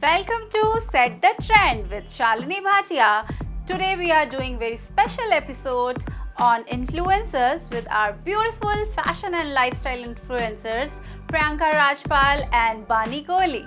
Welcome to Set the Trend with Shalini Bhatia. Today we are doing very special episode on influencers with our beautiful fashion and lifestyle influencers Priyanka Rajpal and Bani Kohli.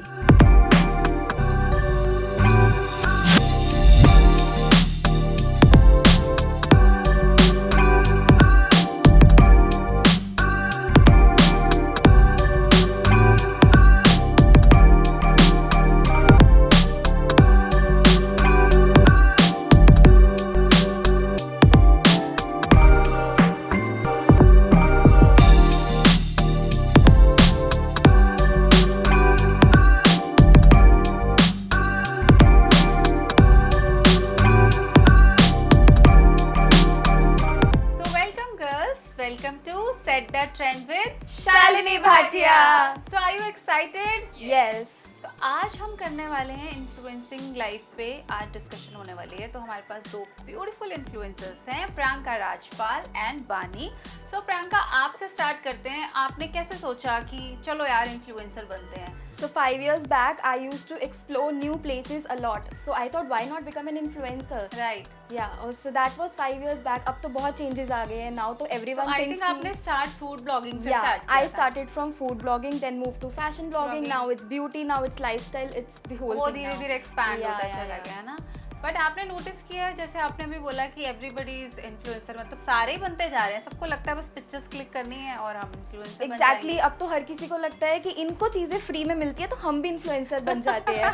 Welcome to Set the Trend with Shalini Bhatia. So are you excited? Yes. तो आज हम करने वाले हैं influencing life पे आज discussion होने वाली है। तो हमारे पास दो ब्यूटीफुल इन्फ्लुएंसर्स हैं, प्रियंका राजपाल एंड बानी। सो प्रियंका, आपसे स्टार्ट करते हैं। आपने कैसे सोचा कि चलो यार इन्फ्लुएंसर बनते हैं? So 5 years back, I used to explore new places a lot. So I thought, why not become an influencer? Right. Yeah. So that was 5 years back. अब तो बहुत changes आ गए हैं. Now तो everyone I thinks think आपने start food blogging से yeah, start किया I started from food blogging, then moved to fashion blogging. Now it's beauty, now it's lifestyle, it's the whole वो thing धीरे now. धीरे expand Yeah, होता yeah, चला yeah. गया ना। बट आपने नोटिस किया, जैसे आपने अभी बोला कि एवरीबडी इज इन्फ्लुएंसर, मतलब सारे ही बनते जा रहे हैं। सबको लगता है बस पिक्चर्स क्लिक करनी है और हम इन्फ्लुएंसर बन जाएंगे। Exactly. अब तो हर किसी को लगता है कि इनको चीजें फ्री में मिलती है तो हम भी इन्फ्लुएंसर बन जाते हैं।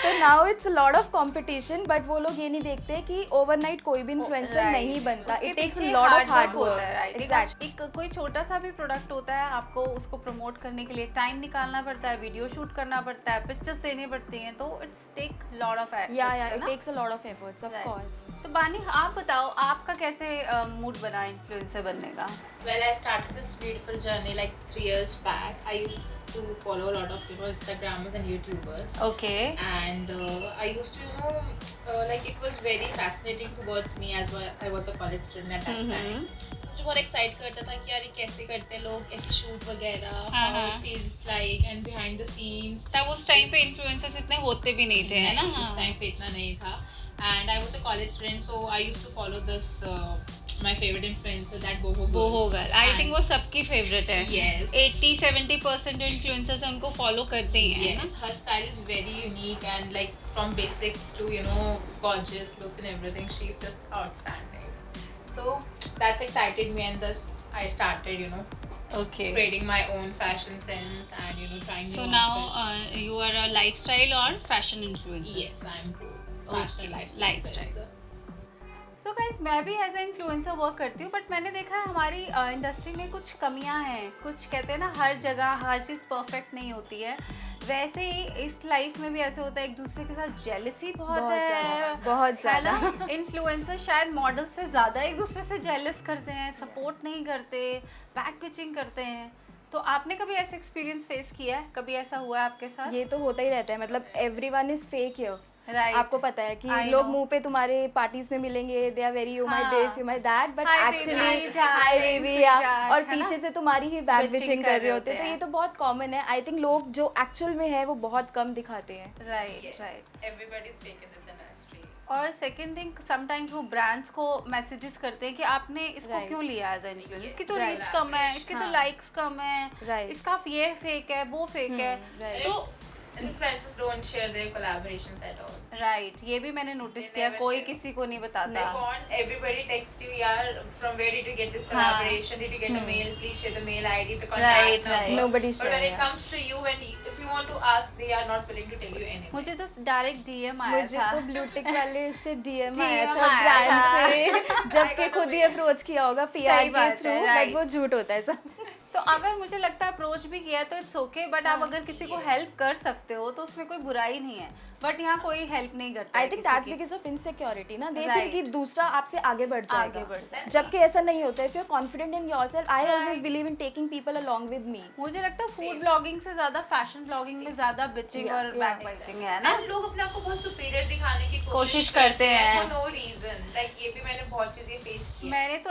तो now it's a lot of competition, but वो लोग ये नहीं देखते कि ओवरनाइट कोई भी इन्फ्लुएंसर नहीं बनता। It takes a lot of hard work. Exactly. एक कोई छोटा सा भी प्रोडक्ट होता है, आपको उसको प्रमोट करने के लिए टाइम निकालना पड़ता है, वीडियो शूट करना पड़ता है, पिक्चर्स देनी पड़ती हैं, तो it's take lot of efforts. या it takes a lot of efforts, of course. तो बानी, आप बताओ आपका कैसे मूड बना इन्फ्लुएंसर बनने का? Well, I started this beautiful journey like 3 years back. I used to follow a lot of Instagrammers and YouTubers. Okay. And I used to like it was very fascinating towards me as I was a college student at that time. मुझे बहुत excite करता था कि यार ये कैसे करते हैं लोग, ऐसे शूट वगैरह, how it feels like and behind the scenes. तब उस टाइम पे इन्फ्लुएंसर्स इतने होते भी नहीं थे, है ना? उस टाइम पे इतना नहीं था. And I was a college student, so I used to follow this my favorite influencer, that Boho girl. I think वो सबकी फेवरेट है। Yes. 80-70% जो इन्फ्लुएंसर्स हैं उनको फॉलो करते ही हैं, है Yes, her style is very unique and like from basics to gorgeous looks and everything, she's just outstanding. So that excited me and thus I started ना? Okay. creating my own fashion sense and trying So new now outfits. you are a lifestyle or fashion influencer? Yes, I'm fashion lifestyle. influencer. So guys, मैं भी as a influencer work करती हूँ, but मैंने देखा है हमारी industry में कुछ कमियां हैं। कुछ कहते हैं ना, हर जगह हर चीज़ परफेक्ट नहीं होती है। वैसे ही इस लाइफ में भी ऐसे होता है, एक दूसरे के साथ जेलसी बहुत है, बहुत ज़्यादा। इन्फ्लुएंसर शायद मॉडल से ज़्यादा एक दूसरे से जेलस करते हैं, सपोर्ट नहीं करते, बैक पिचिंग करते हैं। तो आपने कभी ऐसा एक्सपीरियंस फेस किया है? कभी ऐसा हुआ है आपके साथ? ये तो होता ही रहता है, मतलब everyone is fake here. Right. आपको पता है कि I लोग know. मुंह पे तुम्हारे पार्टीज में मिलेंगे, they are very you my हाँ. This, you my that, but Hi, baby, actually hi, hi sweetheart, baby, और है ना? पीछे से तुम्हारी ही बैक Bitching बिचिंग कर कर रहे रहे होते हैं। तो हैं। ये तो बहुत कॉमन है। आई थिंक लोग जो एक्चुअल में है वो बहुत कम दिखाते हैं। Right right. Everybody's fake in this industry. और सेकंड थिंग, समटाइम्स वो ब्रांड्स को मैसेजेस करते हैं कि आपने इसको Right. क्यों लिया एज एन इन्फ्लुएंसर, इसकी तो Right. रीच कम है, इसके तो हाँ. लाइक्स कम है, Right. इसका ये फेक है, वो फेक है। right. So influencers don't share their collaborations at all. Right, ये भी मैंने नोटिस They किया, never कोई share. किसी को नहीं They बताता। want everybody text you, yeah, from where did you get this हाँ. collaboration? Did you get a mail? Please share the mail ID, the Right, contact number. right. Nobody But when share, it yeah. comes to you, if you want to ask, they are not willing to tell you anything. मुझे तो direct DM आया मुझे था। तो blue tick वाले से DM आया DM था आया ब्रांड था। से, जबकि खुद ही अप्रोच किया होगा पीआर सही के बात थ्रू, है, बट right. वो झूठ होता है सब। तो अगर मुझे लगता है अप्रोच भी किया है तो इट्स ओके, बट आप अगर किसी को हेल्प कर सकते हो तो उसमें कोई बुराई नहीं है। बट यहाँ कोई हेल्प नहीं करता। I think that's because of insecurity ना, दे थिंक Right. कि दूसरा आपसे आगे बढ़ जाएगा, आगे बढ़ जाएगा। जबकि ऐसा नहीं होता है। If you are confident in yourself, I always believe in taking people along with me. मुझे लगता है फूड ब्लॉगिंग से ज्यादा फैशन ब्लॉगिंग में ज्यादा बिचिंग Yeah, और yeah. बैकबाइटिंग है ना। And लोग अपने आप को बहुत सुपीरियर दिखाने की कोशिश करते हैं। for no reason. Like ये भी मैंने बहुत चीजें फेस की हैं. मैंने तो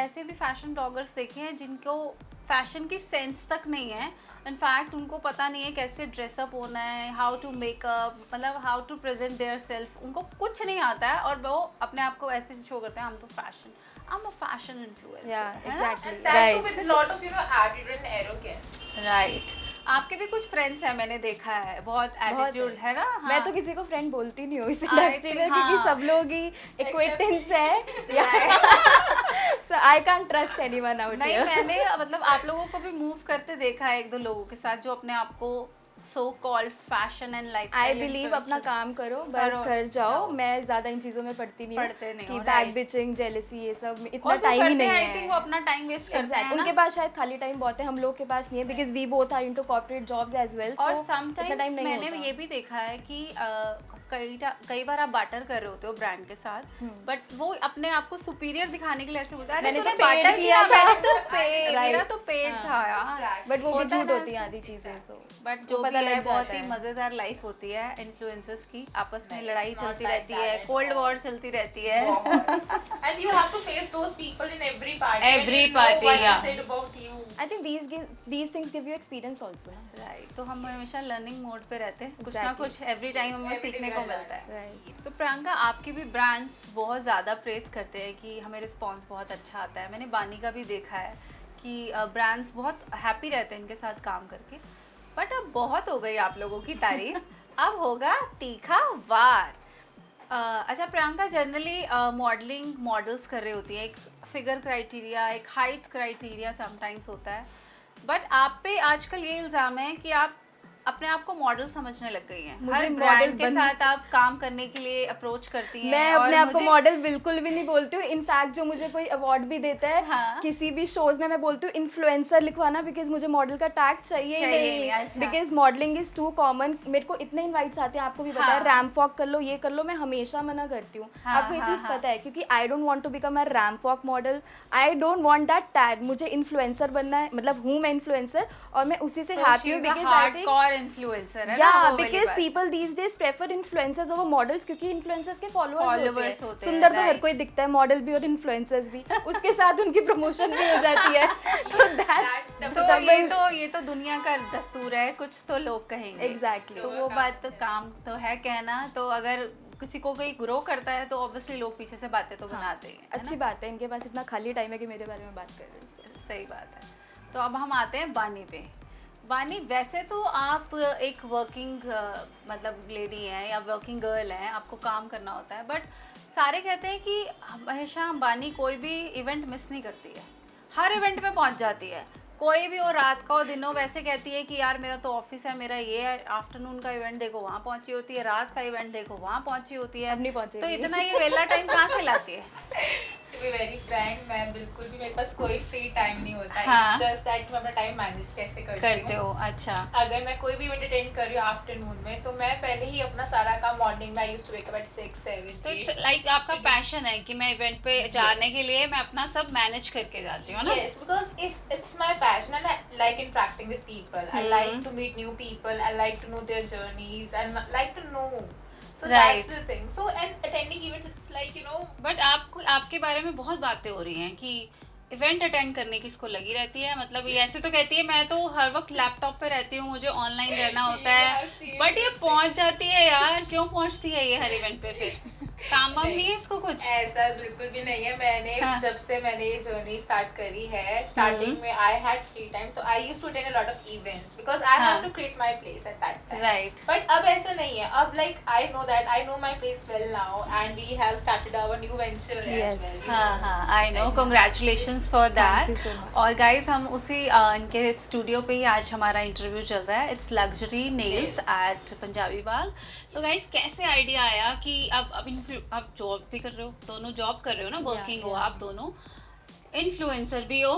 ऐसे भी फैशन ब्लॉगर्स देखे हैं जिनको फैशन की सेंस तक नहीं है। इनफैक्ट उनको पता नहीं है कैसे ड्रेसअप होना है, हाउ टू मेकअप, मतलब how to present their self, उनको कुछ नहीं आता है और वो अपने आप को ऐसे शो करते हैं हम तो fashion, I'm a fashion influencer. Yeah, exactly. And that too Right. with a lot of attitude and arrogance. Right. आपके भी कुछ फ्रेंड्स हैं, मैंने देखा है, बहुत एटीट्यूड है ना। हाँ। मैं तो किसी को फ्रेंड बोलती नहीं हूँ इस I इंडस्ट्री think, में, क्योंकि हाँ। सब लोग ही एक्वेंटेंस है, so I can't trust anyone out नहीं, हियर। मैंने मतलब आप लोगों को भी मूव करते देखा है एक दो लोगों के साथ जो अपने आप को so called fashion and life I believe अपना काम करो, बस कर जाओ। मैं ज्यादा इन चीजों में पढ़ती नहीं पढ़ते नहीं कि हो, बैक right. बिचिंग, जेलसी, ये सब इतना और जो टाइम ही करते नहीं हैं है। आई थिंक वो अपना टाइम वेस्ट करते हैं उनके ना। पास शायद खाली टाइम बहुत है, हम लोग के पास नहीं है, because we both are into corporate jobs as well. और इतना टाइम समटाइम्स नहीं मैंने होता। ये भी देखा है कि कई बार आप बाटर कर रहे होते हो ब्रांड के साथ, बट वो अपने आप को सुपीरियर दिखाने के लिए ऐसे बोलता है, अरे मैंने तूने तो paid बाटर किया किया, था। मैंने तो पेड, Right. मेरा तो पेड हाँ. था यार। बट वो भी होता है झूठ ना होती है ऐसे। आधी चीजें, सो बट जो पता भी है लग बहुत जाता ही है। मजेदार लाइफ होती है इन्फ्लुएंसर्स की, आपस में नहीं, लड़ाई it's not चलती like रहती that है, at कोल्ड all. वॉर चलती रहती है। And you have to face those people in every party. Every and you know party, what yeah. they said about you. I think these things give you experience also. Right, तो हम हमेशा learning mode पे रहते हैं, कुछ ना Exactly. कुछ every time हमें Every सीखने day को we मिलता है। Right. तो प्रियंका, आपकी भी ब्रांड्स बहुत ज़्यादा प्रेस करते हैं कि हमें रिस्पांस बहुत अच्छा आता है। मैंने बानी का भी देखा है कि ब्रांड्स बहुत हैप्पी रहते हैं इनके साथ काम करके। बट अब बहुत हो गई आप लोगों की तारीफ, अब होगा तीखा वार। अच्छा प्रियंका, जनरली मॉडलिंग मॉडल्स कर रही होती है, एक फिगर क्राइटेरिया, एक हाइट क्राइटेरिया समटाइम्स होता है, बट आप पे आजकल ये इल्ज़ाम है कि आप अपने आप को मॉडल समझने लग गई हैं। मुझे हर model ब्रांड के बन- साथ आप काम करने के लिए अप्रोच करती हैं। मैं और अपने आप को मुझे- मॉडल बिल्कुल भी नहीं बोलती हूँ। इनफैक्ट जो मुझे कोई अवार्ड भी देता है हाँ। किसी भी शोज में, मैं बोलती हूँ इन्फ्लुएंसर लिखवाना, बिकॉज मुझे मॉडल का टैग चाहिए ही चाहिए नहीं, नहीं, अच्छा। Because modelling is too common. मेरे को इतने इनवाइट्स आते हैं, आपको भी पता है, हाँ। रैम्प वॉक कर लो, ये कर लो, मैं हमेशा मना करती हूँ। हाँ, आपको ये हाँ, चीज़ हाँ। पता है, क्योंकि I don't want to become a ramp walk model, I don't want that tag. मुझे इन्फ्लुएंसर बनना है, मतलब हूँ मैं इन्फ्लुएंसर और मैं उसी से हैप्पी हूँ, because I think hardcore influencer है ना या वो वाली बिकॉज बात। People these days prefer influencers over models, क्योंकि इन्फ्लुएंसर्स के Followers फॉलोअर्स होते होते हैं, हैं। सुंदर तो हर right. कोई दिखता है, मॉडल भी और इन्फ्लुएंसर्स भी, उसके साथ उनकी प्रमोशन भी हो जाती है। तो दैट्स तो ये तो दुनिया का दस्तूर है, कुछ तो लोग कहेंगे। एग्जैक्टली। तो वो बात तो काम तो है कहना, तो अगर किसी को कोई ग्रो करता है तो ऑब्वियसली लोग पीछे से बातें तो बनाते हैं, है अच्छी बात है, इनके पास इतना खाली टाइम है कि मेरे बारे में बात कर रहे हैं। ना? सही बात है। तो अब हम आते हैं बानी पे। बानी, वैसे तो आप एक वर्किंग मतलब लेडी हैं या वर्किंग गर्ल हैं, आपको काम करना होता है, बट सारे कहते हैं कि हमेशा बानी कोई भी इवेंट मिस नहीं करती है, हर इवेंट में पहुंच जाती है। कोई भी हो, रात का हो, दिन हो, वैसे कहती है कि यार मेरा तो ऑफिस है, मेरा ये है, आफ्टरनून का इवेंट देखो वहाँ पहुंची होती है, रात का इवेंट देखो वहाँ पहुंची होती है। अब नहीं पहुंचेगी। तो इतना ये वेला टाइम कहाँ से लाती है? To be very frank, मैं बिल्कुल भी, मेरे पास कोई फ्री टाइम नहीं होता। हाँ। It's just that मैं अपना टाइम मैनेज कैसे करते हूँ। हो? अच्छा। अगर मैं कोई भी इवेंट अटेंड कर रही हूँ आफ्टरनून में, तो मैं पहले ही अपना सारा काम मॉर्निंग में, I used to wake up at 6, 7, तो 8. लाइक आपका पैशन है कि मैं इवेंट पे जाने के लिए मैं अपना सब मैनेज करके जाती हूँ ना? Yes, because if it's my passion and I like interacting with people, I like to meet new people, I like to know their journeys, and like to know. So Right. that's the thing. So and attending events, it's like but आपके बारे में बहुत बातें हो रही हैं कि event attend करने की इसको लगी रहती है, मतलब ये ऐसे तो कहती है मैं तो हर वक्त लैपटॉप पे रहती हूँ, मुझे ऑनलाइन रहना होता है, I've seen बट ये पहुंच जाती है यार। क्यों पहुंचती है ये हर इवेंट पे? फिर काम वाम नहीं है इसको कुछ? ऐसा बिल्कुल भी नहीं है। मैंने हाँ. जब से मैंने ये जर्नी स्टार्ट करी है, स्टार्टिंग में आई हैड फ्री टाइम, तो I used to attend a lot of events because I हाँ. Have to create my place at that time. Right. But अब ऐसा नहीं है। अब like I know that I know my place well now and we have started our new venture as Yes. Well. हाँ हाँ, I know, congratulations for Thank you that. so much. और guys हम उसी इनके स्टूडियो पे ही आज हमारा interview चल रहा है। It's luxury nails at Punjabi Bagh. तो गाइज कैसे आइडिया आया कि अब जॉब भी कर रहे हो, दोनों जॉब कर रहे हो ना, वर्किंग हो आप दोनों, इन्फ्लुएंसर भी हो,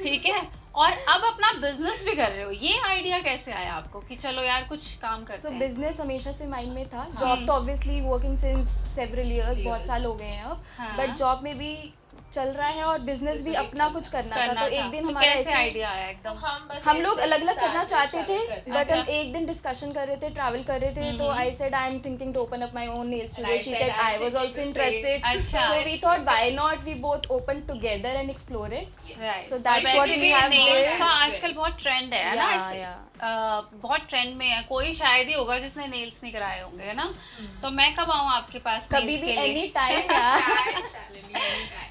ठीक है, और अब अपना बिजनेस भी कर रहे हो। ये आइडिया कैसे आया आपको कि चलो यार कुछ काम करते सो हैं? बिजनेस हमेशा से माइंड में था। जॉब तो obviously working since several years, बहुत Years. साल हो गए हैं अब, हाँ. बट जॉब में भी चल रहा है और बिजनेस भी अपना कुछ करना था, तो एक दिन तो हमारा कैसे ऐसे आइडिया आया एकदम? हम लोग अलग अलग करना चाहते थे, बट हम एक दिन डिस्कशन कर रहे थे, ट्रैवल कर रहे थे, तो I said I am thinking to open up my own nail studio, she said I was also interested, अच्छा। So we thought why not we both open together and explore it, Right. So that's what we have nails का built. आजकल बहुत trend है ना, Yeah, It's, yeah. बहुत trend में है, कोई शायद ही होगा जिसने नेल्स नहीं कराए होंगे, है ना? तो मैं कब आऊँ आपके पास कभी nails भी के लिए? एनी टाइम यार.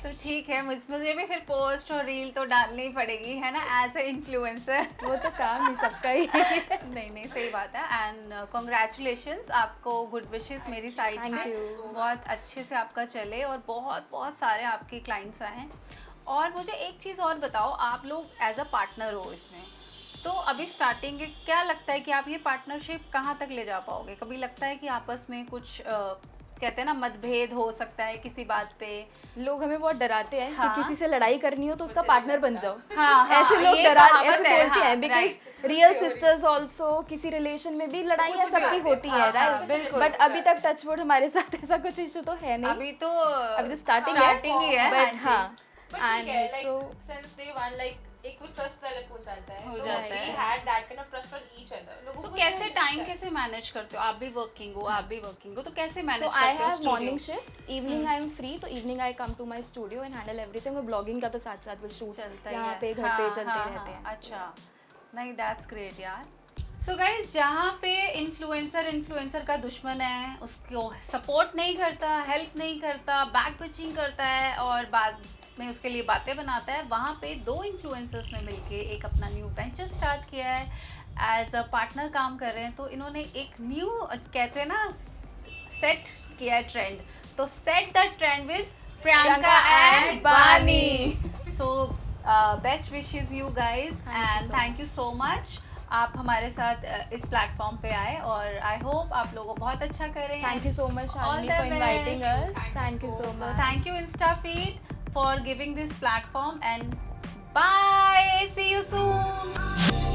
तो ठीक है, मुझे भी फिर पोस्ट और रील तो डालनी ही पड़ेगी, है ना, एज ए इन्फ्लुएंसर. वो तो काम ही सबका ही है. नहीं सही बात है. एंड कॉन्ग्रेचुलेशंस, आपको गुड विशेस मेरी साइड Thank से. you. बहुत अच्छे से आपका चले और बहुत बहुत सारे आपके क्लाइंट्स आए हैं. और मुझे एक चीज़ और बताओ, आप लोग एज अ पार्टनर हो इसमें, तो अभी स्टार्टिंग क्या लगता है कि आप ये पार्टनरशिप कहाँ तक ले जा पाओगे? कभी लगता है कि आपस में कुछ कहते हैं ना मतभेद हो सकता है किसी बात पे? लोग हमें बहुत डराते हैं हाँ. कि किसी से लड़ाई करनी हो तो उसका पार्टनर बन जाओ. हाँ, ऐसे लोग ये डरा कहावत ऐसे है, बोलते हाँ, हैं, because right. Real sisters also किसी रिलेशन में भी लड़ाइयाँ कुछ भी सबकी होती है, हाँ, राइट? बिल्कुल. बट अभी तक टचवुड हमारे साथ ऐसा कुछ इशू तो है नहीं. अभी तो स्टार्टिंग ही है. बट हाँ, But ठीक है, and like so since day one, like एक वो trust develop हो जाता है. हो तो जाता we है. had that kind of trust on each other. लोगों तो को कैसे पता टाइम है. कैसे मैनेज करते हो? आप भी वर्किंग हो, आप भी वर्किंग हो, तो कैसे मैनेज सो आई करते हो have studio? Morning shift, evening I am free, तो evening I come to my studio and handle everything. और ब्लॉगिंग का तो साथ साथ विल शूट चलता ही यहाँ है. पे घर पे चलते रहते हैं. अच्छा, नहीं दैट्स ग्रेट यार. सो गाइज, जहाँ पे इन्फ्लुएंसर का दुश्मन है, उसको सपोर्ट नहीं करता, हेल्प नहीं करता, बैक पिचिंग करता है और बाद में उसके लिए बातें बनाता है, वहाँ पे दो इन्फ्लुएंसर्स ने मिलके एक अपना न्यू वेंचर स्टार्ट किया है, एज अ पार्टनर काम कर रहे हैं. तो इन्होंने एक न्यू कहते हैं ना सेट किया है ट्रेंड, तो set the trend with Priyanka and Bani. So best wishes you guys and thank you so much. आप हमारे साथ इस प्लेटफॉर्म पे आए और आई होप आप लोगों को बहुत अच्छा करें. Thank you so much Shalini for inviting us. Thank you so much. Thank you InstaFeed for giving this platform and bye. See you soon.